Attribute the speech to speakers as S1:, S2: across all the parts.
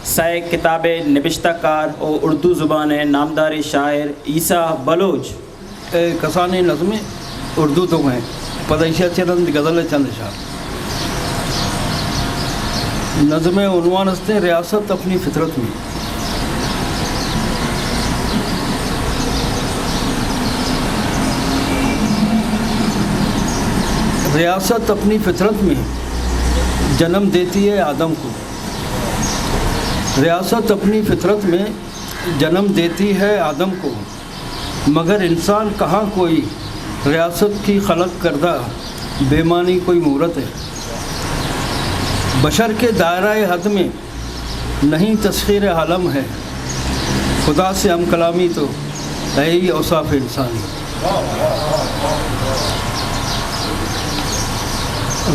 S1: سائے کتاب نبشتہ کار اور اردو زبان نامدار شاعر عیسیٰ بلوچ
S2: کسانی نظمیں اردو تو ہیں پدیشہ چند غزل چند شاہ نظم عنوان ہستے ریاست اپنی فطرت میں. ریاست اپنی فطرت میں جنم دیتی ہے آدم کو. ریاست اپنی فطرت میں جنم دیتی ہے آدم کو، مگر انسان کہاں کوئی ریاست کی خلق کردہ بے معنی کوئی مورت ہے. بشر کے دائرہ حد میں نہیں تسخیر عالم ہے، خدا سے ہم کلامی تو ہے ہی اوصاف انسانی.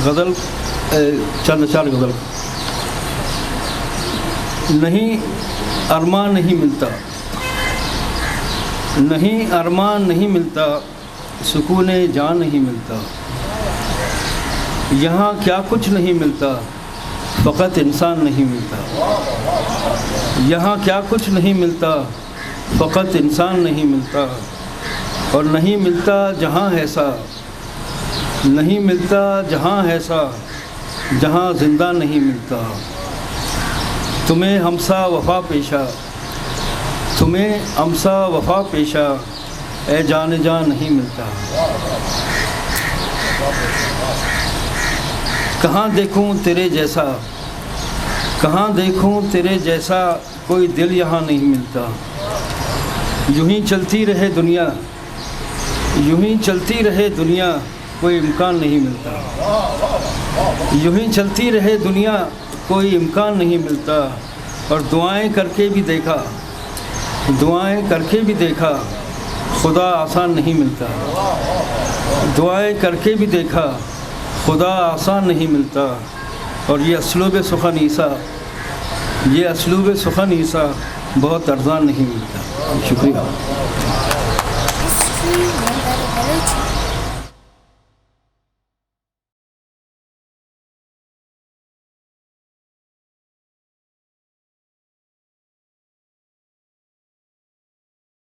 S2: غزل چند چار غزل. نہیں ارمان نہیں ملتا، نہیں ارمان نہیں ملتا، سکون جان نہیں ملتا. یہاں کیا کچھ نہیں ملتا، فقط انسان نہیں ملتا. یہاں کیا کچھ نہیں ملتا، فقط انسان نہیں ملتا. اور نہیں ملتا جہاں ایسا، نہیں ملتا جہاں ایسا جہاں زندہ نہیں ملتا. تمہیں ہمسا وفا پیشہ، تمہیں ہمسا وفا پیشہ، اے جان جان نہیں ملتا. کہاں دیکھوں تیرے جیسا، کہاں دیکھوں تیرے جیسا، کوئی دل یہاں نہیں ملتا. یوں ہی چلتی رہے دنیا، یوں ہی چلتی رہے دنیا، کوئی امکان نہیں ملتا. یوں ہی چلتی رہے دنیا، کوئی امکان نہیں ملتا. اور دعائیں کر کے بھی دیکھا، دعائیں کر کے بھی دیکھا، خدا آسان نہیں ملتا. دعائیں کر کے بھی دیکھا، خدا آسان نہیں ملتا. اور یہ اسلوب سخن عیسیٰ، یہ اسلوب سخن عیسیٰ بہت ارزان نہیں ملتا. شکریہ.